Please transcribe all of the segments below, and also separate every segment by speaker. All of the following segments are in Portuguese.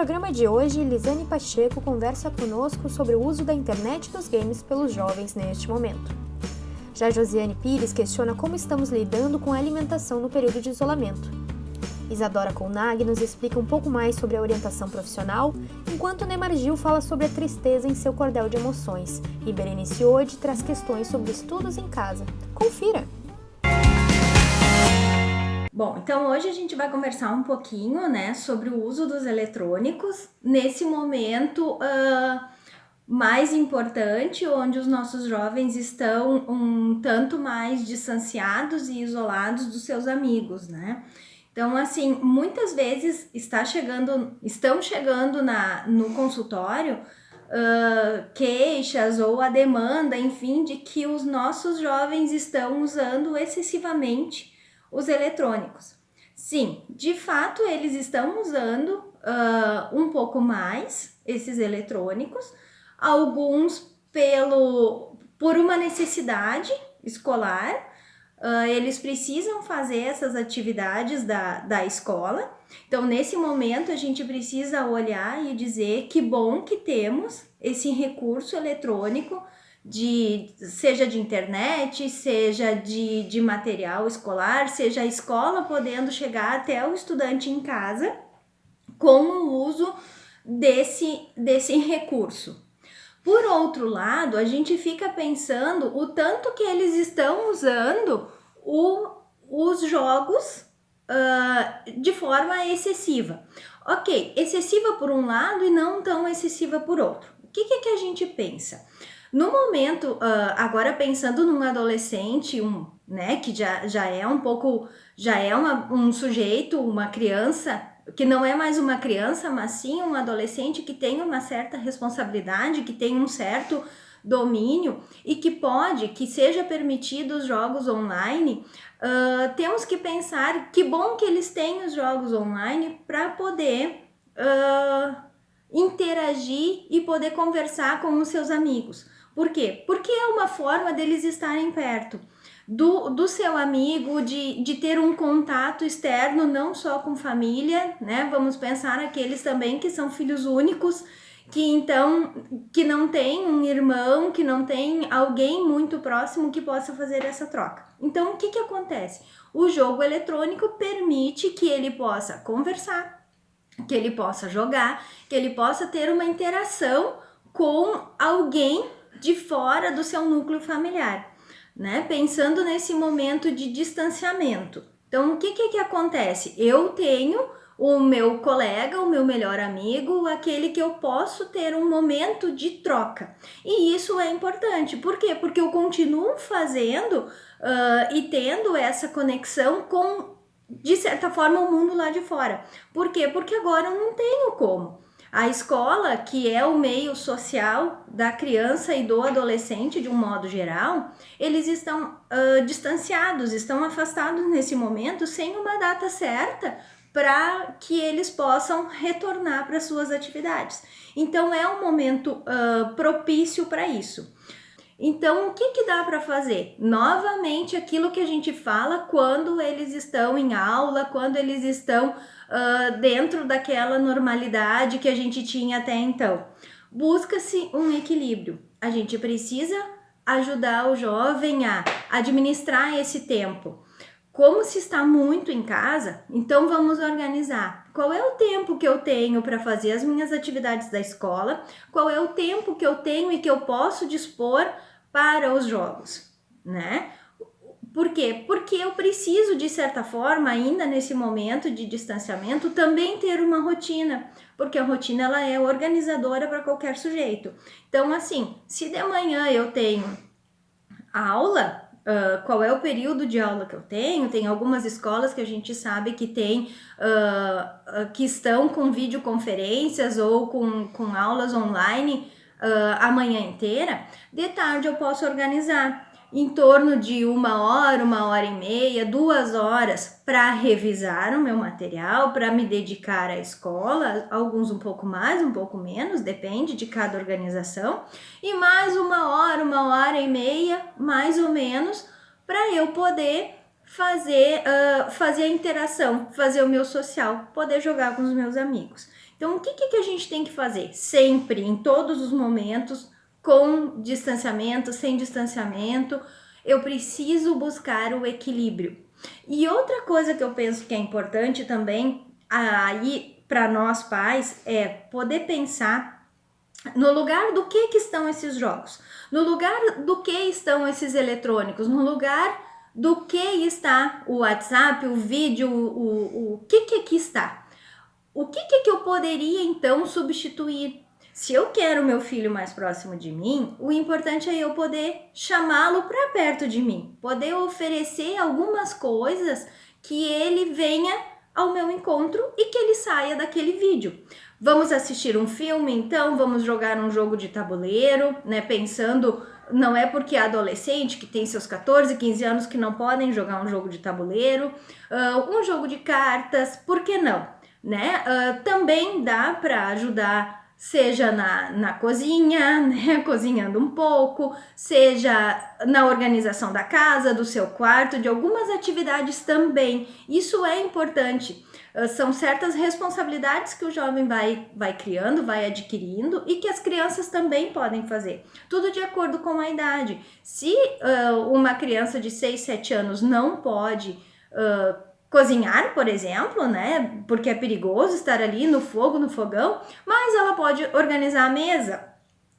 Speaker 1: programa de hoje, Lisane Pacheco conversa conosco sobre o uso da internet e dos games pelos jovens neste momento. Já Josiane Pires questiona como estamos lidando com a alimentação no período de isolamento. Isadora Colnag nos explica um pouco mais sobre a orientação profissional, enquanto Neymar Gil fala sobre a tristeza em seu cordel de emoções, e Berenice Ode traz questões sobre estudos em casa. Confira!
Speaker 2: Bom, então hoje a gente vai conversar um pouquinho, sobre o uso dos eletrônicos nesse momento mais importante, onde os nossos jovens estão um tanto mais distanciados e isolados dos seus amigos, né? Então, assim, muitas vezes estão chegando no consultório queixas ou a demanda, enfim, de que os nossos jovens estão usando excessivamente os eletrônicos. Sim, de fato, eles estão usando um pouco mais esses eletrônicos, alguns por uma necessidade escolar. Eles precisam fazer essas atividades da escola. Então, nesse momento, a gente precisa olhar e dizer que bom que temos esse recurso eletrônico, seja de internet, seja de material escolar, seja a escola podendo chegar até o estudante em casa com o uso desse recurso. Por outro lado, a gente fica pensando o tanto que eles estão usando os jogos de forma excessiva. Ok, excessiva por um lado e não tão excessiva por outro. O que a gente pensa? No momento, agora pensando num adolescente, que já é um pouco, um sujeito, uma criança, que não é mais uma criança, mas sim um adolescente que tem uma certa responsabilidade, que tem um certo domínio e que seja permitido os jogos online, temos que pensar que bom que eles têm os jogos online para poder interagir e poder conversar com os seus amigos. Por quê? Porque é uma forma deles estarem perto do seu amigo, de ter um contato externo, não só com família, né? Vamos pensar naqueles também que são filhos únicos, que não tem um irmão, que não tem alguém muito próximo que possa fazer essa troca. Então, o que acontece? O jogo eletrônico permite que ele possa conversar, que ele possa jogar, que ele possa ter uma interação com alguém de fora do seu núcleo familiar, né? Pensando nesse momento de distanciamento. Então, o que acontece? Eu tenho o meu colega, o meu melhor amigo, aquele que eu posso ter um momento de troca. E isso é importante. Por quê? Porque eu continuo fazendo e tendo essa conexão com, de certa forma, o mundo lá de fora. Por quê? Porque agora eu não tenho como. A escola, que é o meio social da criança e do adolescente de um modo geral, eles estão distanciados, estão afastados nesse momento sem uma data certa para que eles possam retornar para suas atividades. Então é um momento propício para isso. Então, o que dá para fazer? Novamente, aquilo que a gente fala quando eles estão em aula, quando eles estão dentro daquela normalidade que a gente tinha até então. Busca-se um equilíbrio. A gente precisa ajudar o jovem a administrar esse tempo. Como se está muito em casa, então vamos organizar. Qual é o tempo que eu tenho para fazer as minhas atividades da escola? Qual é o tempo que eu tenho e que eu posso dispor para os jogos, né? Por quê? Porque eu preciso, de certa forma, ainda nesse momento de distanciamento, também ter uma rotina, porque a rotina ela é organizadora para qualquer sujeito. Então, assim, se de manhã eu tenho aula, qual é o período de aula que eu tenho? Tem algumas escolas que a gente sabe que tem, que estão com videoconferências ou com aulas online a manhã inteira. De tarde eu posso organizar em torno de 1 hora, 1 hora e meia, 2 horas para revisar o meu material, para me dedicar à escola, alguns um pouco mais, um pouco menos, depende de cada organização, e mais 1 hora, 1 hora e meia, mais ou menos, para eu poder fazer a interação, fazer o meu social, poder jogar com os meus amigos. Então, o que a gente tem que fazer? Sempre, em todos os momentos, com distanciamento, sem distanciamento, eu preciso buscar o equilíbrio. E outra coisa que eu penso que é importante também, aí para nós pais, é poder pensar no lugar do que estão esses jogos, no lugar do que estão esses eletrônicos, no lugar do que está o WhatsApp, o vídeo, o que aqui está. O que eu poderia então substituir? Se eu quero meu filho mais próximo de mim, o importante é eu poder chamá-lo para perto de mim, poder oferecer algumas coisas que ele venha ao meu encontro e que ele saia daquele vídeo. Vamos assistir um filme, então vamos jogar um jogo de tabuleiro, né? Pensando, não é porque é adolescente que tem seus 14, 15 anos que não podem jogar um jogo de tabuleiro, um jogo de cartas, por que não? Né? Também dá para ajudar, seja na cozinha, né? Cozinhando um pouco, seja na organização da casa, do seu quarto, de algumas atividades também. Isso é importante. São certas responsabilidades que o jovem vai criando, vai adquirindo e que as crianças também podem fazer. Tudo de acordo com a idade. Se uma criança de 6, 7 anos não pode cozinhar, por exemplo, né? Porque é perigoso estar ali no fogo, no fogão, mas ela pode organizar a mesa.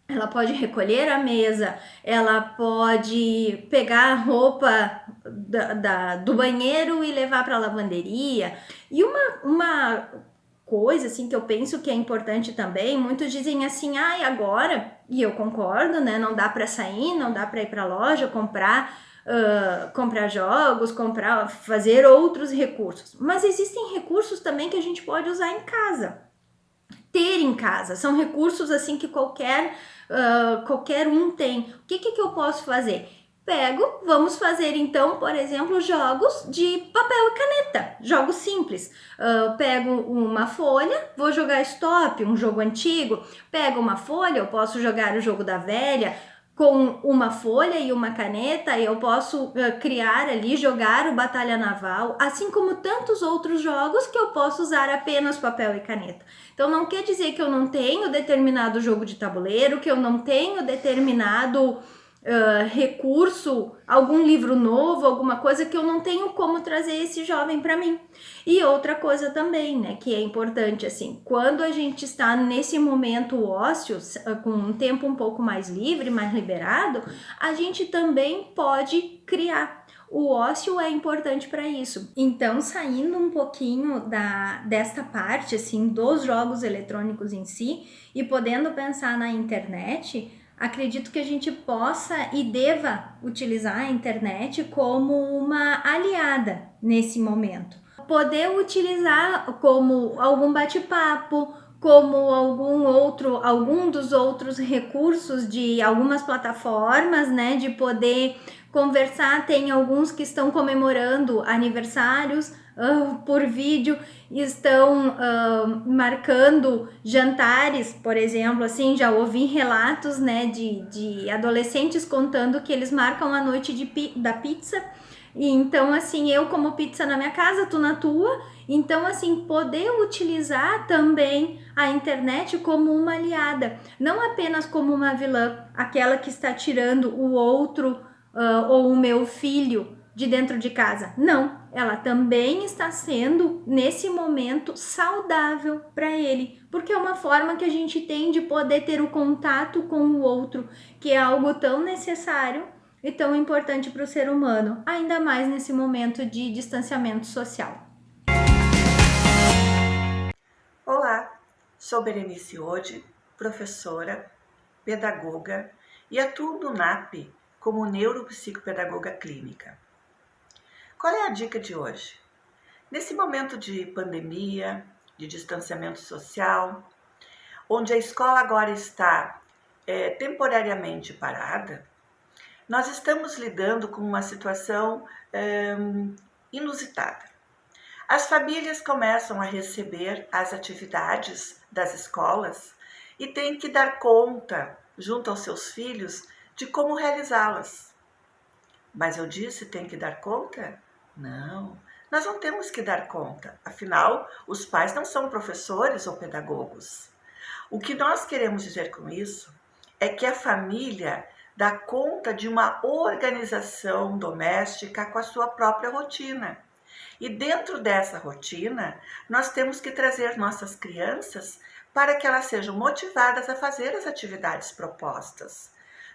Speaker 2: Ela pode recolher a mesa, ela pode pegar a roupa do banheiro e levar para a lavanderia. E uma coisa assim que eu penso que é importante também, muitos dizem assim, agora, e eu concordo, né? Não dá para sair, não dá para ir para a loja comprar jogos, fazer outros recursos. Mas existem recursos também que a gente pode usar em casa. Ter em casa, são recursos assim que qualquer um tem. O que eu posso fazer? Vamos fazer então, por exemplo, jogos de papel e caneta, jogos simples. Pego uma folha, vou jogar stop, um jogo antigo. Pego uma folha, eu posso jogar o jogo da velha. Com uma folha e uma caneta, eu posso criar ali, jogar o Batalha Naval, assim como tantos outros jogos que eu posso usar apenas papel e caneta. Então não quer dizer que eu não tenho determinado jogo de tabuleiro, que eu não tenho determinado recurso, algum livro novo, alguma coisa que eu não tenho como trazer esse jovem para mim. E outra coisa também, né, que é importante, assim, quando a gente está nesse momento ósseo, com um tempo um pouco mais livre, mais liberado, a gente também pode criar. O ócio é importante para isso. Então, saindo um pouquinho desta parte, assim, dos jogos eletrônicos em si, e podendo pensar na internet, acredito que a gente possa e deva utilizar a internet como uma aliada nesse momento. Poder utilizar como algum bate-papo, como algum dos outros recursos de algumas plataformas, né, de poder conversar. Tem alguns que estão comemorando aniversários por vídeo, estão marcando jantares, por exemplo, assim, já ouvi relatos, né, de adolescentes contando que eles marcam a noite da pizza. E então, assim, eu como pizza na minha casa, tu na tua. Então, assim, poder utilizar também a internet como uma aliada, não apenas como uma vilã, aquela que está tirando o outro ou o meu filho de dentro de casa. Não, ela também está sendo, nesse momento, saudável para ele, porque é uma forma que a gente tem de poder ter o contato com o outro, que é algo tão necessário e tão importante para o ser humano, ainda mais nesse momento de distanciamento social.
Speaker 3: Olá, sou Berenice Ode, professora, pedagoga e atuo no NAP como neuropsicopedagoga clínica. Qual é a dica de hoje? Nesse momento de pandemia, de distanciamento social, onde a escola agora está temporariamente parada, nós estamos lidando com uma situação inusitada. As famílias começam a receber as atividades das escolas e têm que dar conta, junto aos seus filhos, de como realizá-las. Mas eu disse tem que dar conta? Não, Nós não temos que dar conta, afinal, os pais não são professores ou pedagogos. O que nós queremos dizer com isso é que a família dá conta de uma organização doméstica com a sua própria rotina. E dentro dessa rotina, nós temos que trazer nossas crianças para que elas sejam motivadas a fazer as atividades propostas.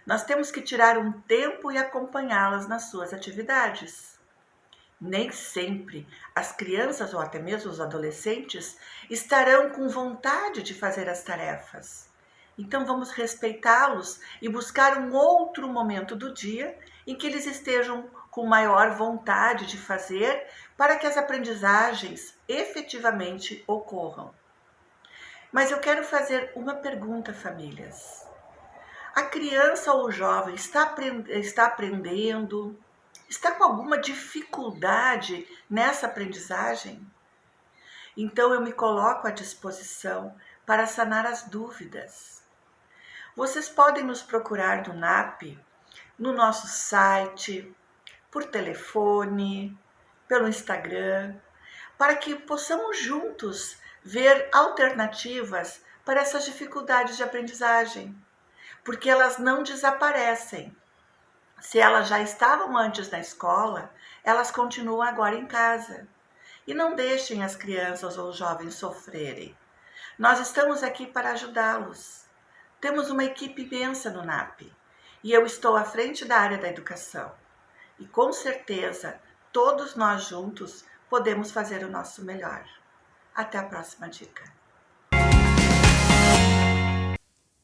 Speaker 3: Nós temos que tirar um tempo e acompanhá-las nas suas atividades. Nem sempre as crianças ou até mesmo os adolescentes estarão com vontade de fazer as tarefas. Então vamos respeitá-los e buscar um outro momento do dia em que eles estejam com maior vontade de fazer para que as aprendizagens efetivamente ocorram. Mas eu quero fazer uma pergunta, famílias. A criança ou o jovem está aprendendo? Está com alguma dificuldade nessa aprendizagem? Então eu me coloco à disposição para sanar as dúvidas. Vocês podem nos procurar no NAP, no nosso site, por telefone, pelo Instagram, para que possamos juntos ver alternativas para essas dificuldades de aprendizagem, porque elas não desaparecem. Se elas já estavam antes na escola, elas continuam agora em casa. E não deixem as crianças ou os jovens sofrerem. Nós estamos aqui para ajudá-los. Temos uma equipe imensa no NAP e eu estou à frente da área da educação. E com certeza, todos nós juntos podemos fazer o nosso melhor. Até a próxima dica.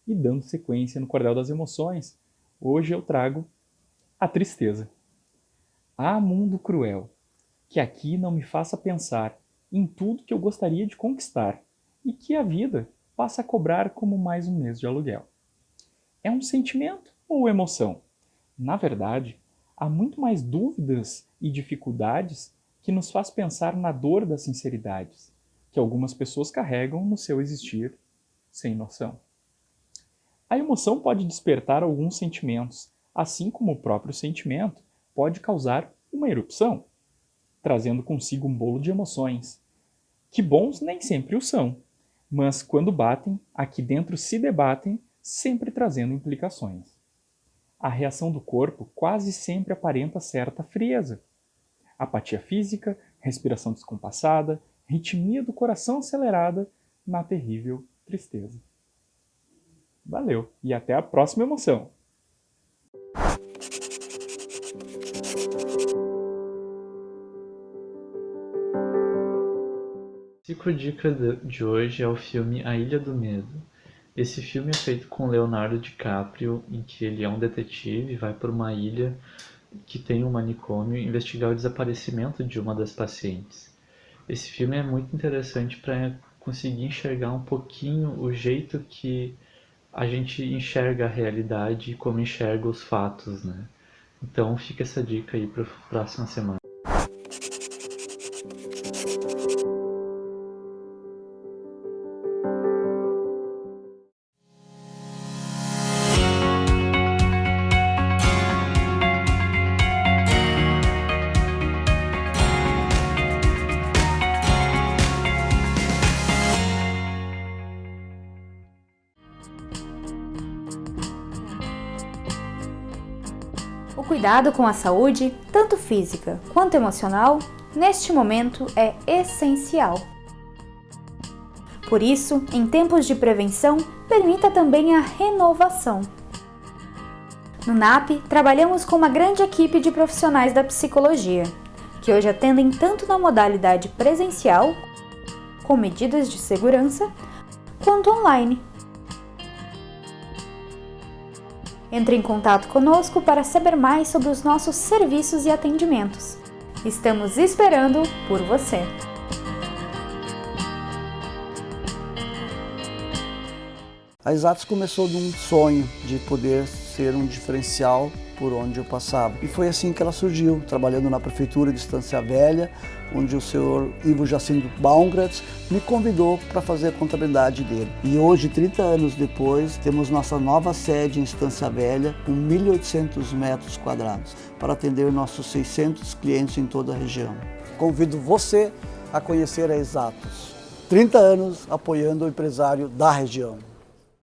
Speaker 4: E dando sequência no Cordel das Emoções, hoje eu trago a tristeza. Ah, mundo cruel, que aqui não me faça pensar em tudo que eu gostaria de conquistar e que a vida passa a cobrar como mais um mês de aluguel. É um sentimento ou emoção? Na verdade, há muito mais dúvidas e dificuldades que nos faz pensar na dor das sinceridades, que algumas pessoas carregam no seu existir sem noção. A emoção pode despertar alguns sentimentos, assim como o próprio sentimento pode causar uma erupção, trazendo consigo um bolo de emoções, que bons nem sempre o são, mas quando batem, aqui dentro se debatem, sempre trazendo implicações. A reação do corpo quase sempre aparenta certa frieza. Apatia física, respiração descompassada, ritmia do coração acelerada na terrível tristeza. Valeu, e até a próxima emoção!
Speaker 5: A psicodica de hoje é o filme A Ilha do Medo. Esse filme é feito com Leonardo DiCaprio, em que ele é um detetive e vai para uma ilha que tem um manicômio investigar o desaparecimento de uma das pacientes. Esse filme é muito interessante para conseguir enxergar um pouquinho o jeito que a gente enxerga a realidade e como enxerga os fatos, né? Então fica essa dica aí para a próxima semana.
Speaker 1: O cuidado com a saúde, tanto física quanto emocional, neste momento é essencial. Por isso, em tempos de prevenção, permita também a renovação. No NAP, trabalhamos com uma grande equipe de profissionais da psicologia, que hoje atendem tanto na modalidade presencial, com medidas de segurança, quanto online. Entre em contato conosco para saber mais sobre os nossos serviços e atendimentos. Estamos esperando por você!
Speaker 6: A Exatos começou de um sonho de poder ser um diferencial por onde eu passava. E foi assim que ela surgiu, trabalhando na Prefeitura de Estância Velha, onde o senhor Ivo Jacinto Baumgratz me convidou para fazer a contabilidade dele. E hoje, 30 anos depois, temos nossa nova sede em Estância Velha, com 1.800 metros quadrados, para atender nossos 600 clientes em toda a região. convido você a conhecer a Exatos. 30 anos apoiando o empresário da região.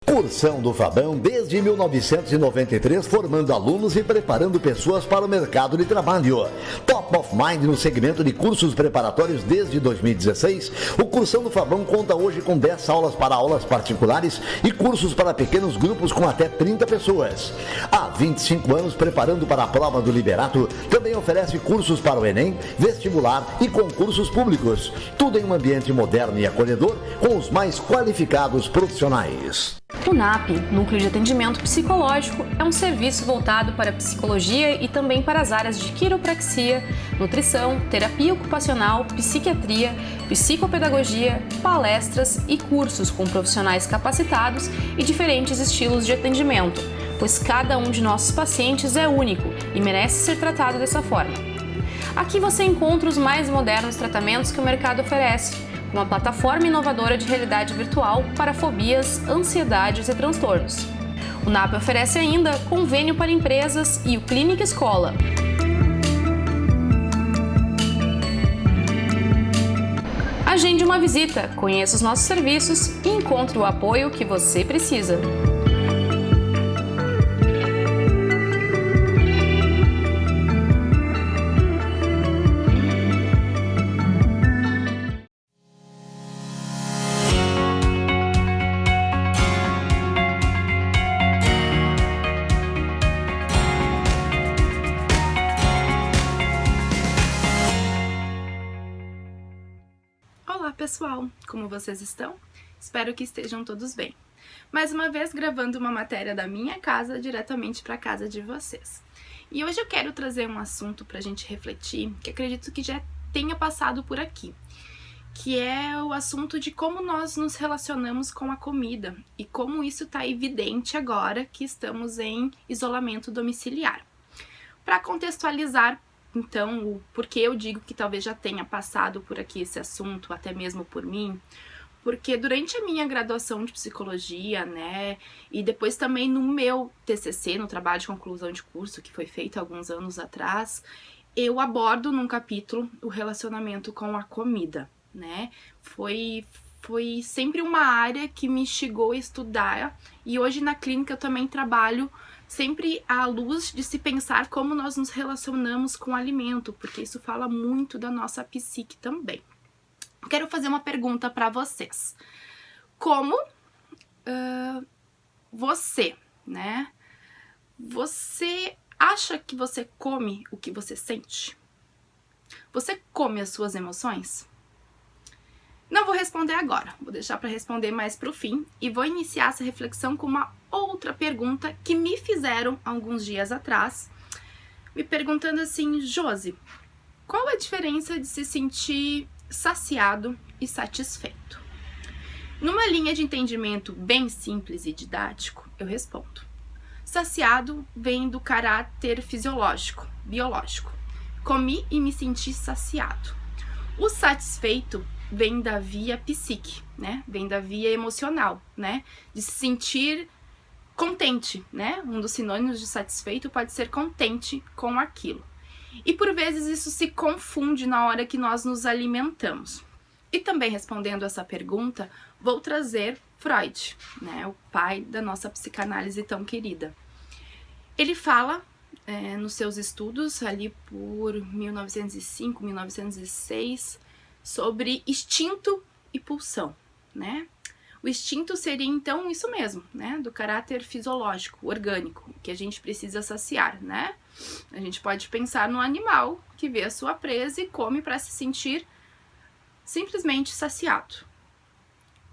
Speaker 7: Cursão do Fabão desde 1993, formando alunos e preparando pessoas para o mercado de trabalho. Top of Mind no segmento de cursos preparatórios desde 2016, o Cursão do Fabão conta hoje com 10 aulas para aulas particulares e cursos para pequenos grupos com até 30 pessoas. Há 25 anos preparando para a prova do Liberato, também oferece cursos para o Enem, vestibular e concursos públicos. Tudo em um ambiente moderno e acolhedor com os mais qualificados profissionais.
Speaker 8: O NAP, Núcleo de Atendimento Psicológico, é um serviço voltado para a psicologia e também para as áreas de quiropraxia, nutrição, terapia ocupacional, psiquiatria, psicopedagogia, palestras e cursos com profissionais capacitados e diferentes estilos de atendimento, pois cada um de nossos pacientes é único e merece ser tratado dessa forma. Aqui você encontra os mais modernos tratamentos que o mercado oferece, uma plataforma inovadora de realidade virtual para fobias, ansiedades e transtornos. O NAP oferece ainda convênio para empresas e o Clínica Escola. Agende uma visita, conheça os nossos serviços e encontre o apoio que você precisa.
Speaker 9: Olá pessoal, como vocês estão? Espero que estejam todos bem. Mais uma vez gravando uma matéria da minha casa diretamente para a casa de vocês. E hoje eu quero trazer um assunto para a gente refletir, que acredito que já tenha passado por aqui, que é o assunto de como nós nos relacionamos com a comida e como isso está evidente agora que estamos em isolamento domiciliar. Para contextualizar, então, o porquê eu digo que talvez já tenha passado por aqui esse assunto, até mesmo por mim, porque durante a minha graduação de psicologia, né, e depois também no meu TCC, no trabalho de conclusão de curso, que foi feito alguns anos atrás, eu abordo num capítulo o relacionamento com a comida, né, foi sempre uma área que me instigou a estudar, e hoje na clínica eu também trabalho sempre à luz de se pensar como nós nos relacionamos com o alimento, porque isso fala muito da nossa psique também. Quero fazer uma pergunta para vocês. Como você, né? Você acha que você come o que você sente? Você come as suas emoções? Não vou responder agora, vou deixar para responder mais para o fim e vou iniciar essa reflexão com uma outra pergunta que me fizeram alguns dias atrás, me perguntando assim: Josi, qual a diferença de se sentir saciado e satisfeito? Numa linha de entendimento bem simples e didático, eu respondo: saciado vem do caráter fisiológico, biológico. Comi e me senti saciado. O satisfeito vem da via psique, né? Vem da via emocional, né? De se sentir contente, né? Um dos sinônimos de satisfeito pode ser contente com aquilo. E por vezes isso se confunde na hora que nós nos alimentamos. E também respondendo essa pergunta, vou trazer Freud, né? O pai da nossa psicanálise tão querida. Ele fala nos seus estudos ali por 1905, 1906, sobre instinto e pulsão, né? O instinto seria então isso mesmo, né? Do caráter fisiológico, orgânico, que a gente precisa saciar, né? A gente pode pensar no animal que vê a sua presa e come para se sentir simplesmente saciado.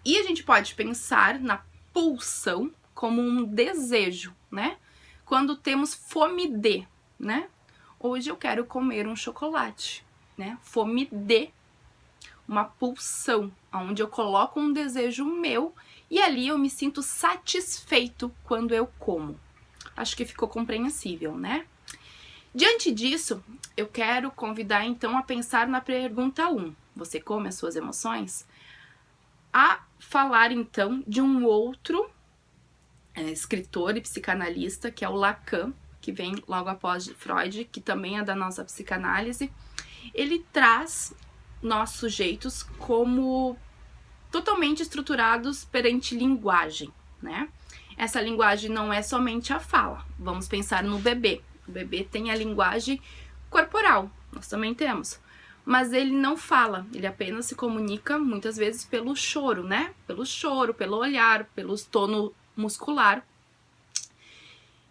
Speaker 9: E a gente pode pensar na pulsão como um desejo, né? Quando temos fome de, né? Hoje eu quero comer um chocolate, né? Fome de, uma pulsão, onde eu coloco um desejo meu e ali eu me sinto satisfeito quando eu como. Acho que ficou compreensível, né? Diante disso, eu quero convidar então a pensar na pergunta 1. Você come as suas emoções? A falar então de um outro escritor e psicanalista, que é o Lacan, que vem logo após Freud, que também é da nossa psicanálise. ele traz nós sujeitos como totalmente estruturados perante linguagem, né? Essa linguagem não é somente a fala. Vamos pensar no bebê. O bebê tem a linguagem corporal, nós também temos. Mas ele não fala, ele apenas se comunica muitas vezes pelo choro, né? Pelo choro, pelo olhar, pelo tono muscular.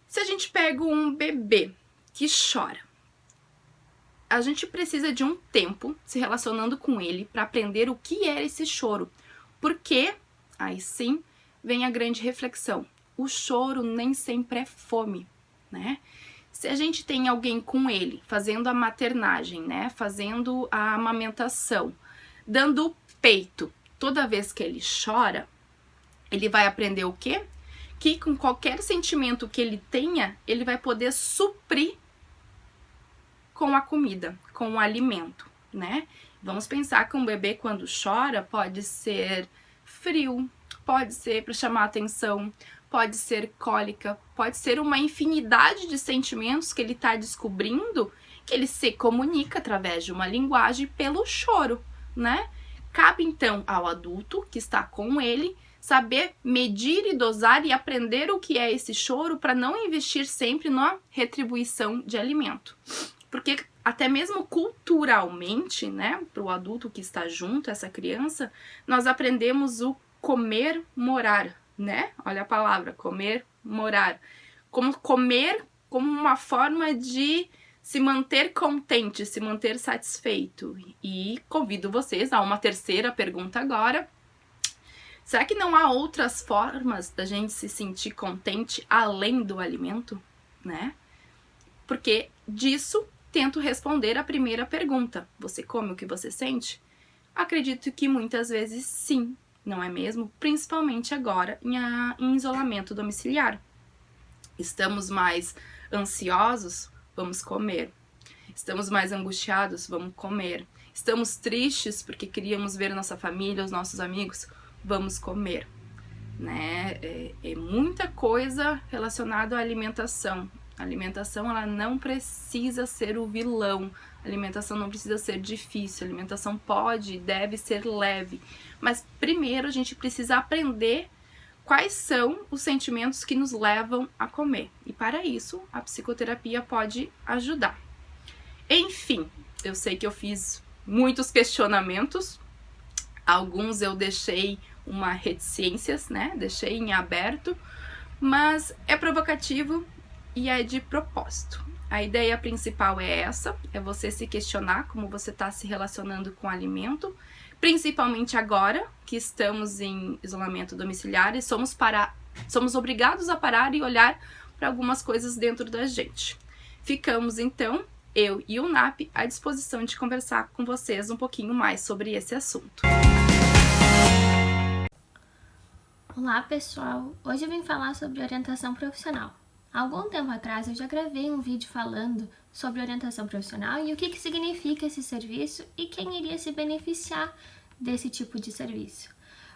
Speaker 9: Se a gente pega um bebê que chora, a gente precisa de um tempo se relacionando com ele para aprender o que é esse choro. Porque, aí sim, vem a grande reflexão. O choro nem sempre é fome, né? Se a gente tem alguém com ele fazendo a maternagem, né? Fazendo a amamentação, dando o peito toda vez que ele chora, ele vai aprender o quê? Que com qualquer sentimento que ele tenha, ele vai poder suprir com a comida, com o alimento, né? Vamos pensar que um bebê quando chora pode ser frio, pode ser para chamar atenção, pode ser cólica, pode ser uma infinidade de sentimentos que ele está descobrindo, que ele se comunica através de uma linguagem pelo choro, né? Cabe então ao adulto que está com ele saber medir e dosar e aprender o que é esse choro para não investir sempre na retribuição de alimento. Porque até mesmo culturalmente, né, para o adulto que está junto, essa criança, nós aprendemos o comer, morar, né? Olha a palavra, comer, morar. Como comer como uma forma de se manter contente, se manter satisfeito. E convido vocês a uma terceira pergunta agora. Será que não há outras formas da gente se sentir contente além do alimento, né? Porque disso tento responder a primeira pergunta. Você come o que você sente? Acredito que muitas vezes sim, não é mesmo? Principalmente agora em isolamento domiciliar. Estamos mais ansiosos? Vamos comer. Estamos mais angustiados? Vamos comer. Estamos tristes porque queríamos ver nossa família, os nossos amigos? Vamos comer, né? É muita coisa relacionada à alimentação. A alimentação, ela não precisa ser o vilão. A alimentação não precisa ser difícil. A alimentação pode e deve ser leve. Mas primeiro a gente precisa aprender quais são os sentimentos que nos levam a comer. E para isso, a psicoterapia pode ajudar. Enfim, eu sei que eu fiz muitos questionamentos. Alguns eu deixei uma reticências, né? Deixei em aberto, mas é provocativo e é de propósito. A ideia principal é essa, é você se questionar como você está se relacionando com o alimento, principalmente agora que estamos em isolamento domiciliar e somos obrigados a parar e olhar para algumas coisas dentro da gente. Ficamos então, eu e o NAP, à disposição de conversar com vocês um pouquinho mais sobre esse assunto.
Speaker 10: Olá pessoal, hoje eu vim falar sobre orientação profissional. Há algum tempo atrás eu já gravei um vídeo falando sobre orientação profissional e o que significa esse serviço e quem iria se beneficiar desse tipo de serviço.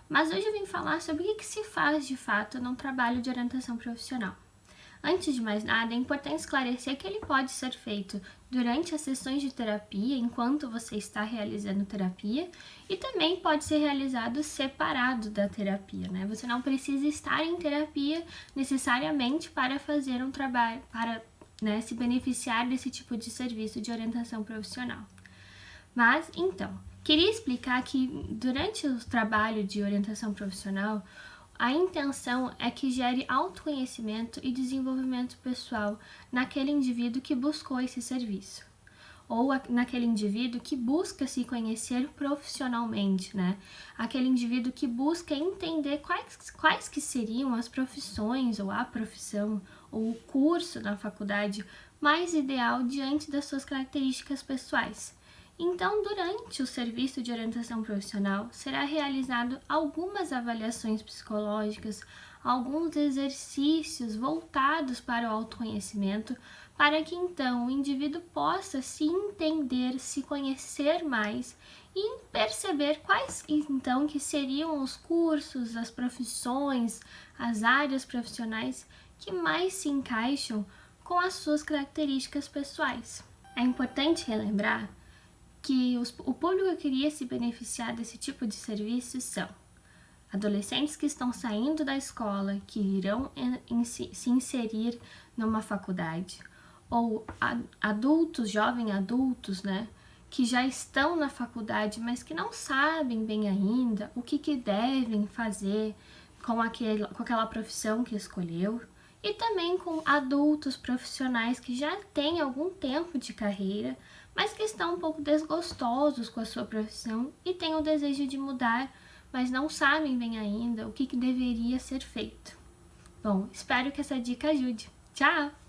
Speaker 10: Mas hoje eu vim falar sobre o que se faz de fato num trabalho de orientação profissional. Antes de mais nada, é importante esclarecer que ele pode ser feito durante as sessões de terapia, enquanto você está realizando terapia, e também pode ser realizado separado da terapia, né? Você não precisa estar em terapia necessariamente para fazer um trabalho, para, né, se beneficiar desse tipo de serviço de orientação profissional. Mas, então, queria explicar que durante o trabalho de orientação profissional, a intenção é que gere autoconhecimento e desenvolvimento pessoal naquele indivíduo que buscou esse serviço, ou naquele indivíduo que busca se conhecer profissionalmente, né? Aquele indivíduo que busca entender quais que seriam as profissões, ou a profissão, ou o curso na faculdade mais ideal diante das suas características pessoais. Então, durante o serviço de orientação profissional, será realizado algumas avaliações psicológicas, alguns exercícios voltados para o autoconhecimento, para que então o indivíduo possa se entender, se conhecer mais e perceber quais então que seriam os cursos, as profissões, as áreas profissionais que mais se encaixam com as suas características pessoais. É importante relembrar que o público que iria se beneficiar desse tipo de serviço são adolescentes que estão saindo da escola, que irão se inserir numa faculdade, ou adultos, jovens adultos, né, que já estão na faculdade, mas que não sabem bem ainda o que devem fazer com aquela profissão que escolheu, e também com adultos profissionais que já têm algum tempo de carreira, mas que estão um pouco desgostosos com a sua profissão e têm o desejo de mudar, mas não sabem bem ainda o que deveria ser feito. Bom, espero que essa dica ajude. Tchau!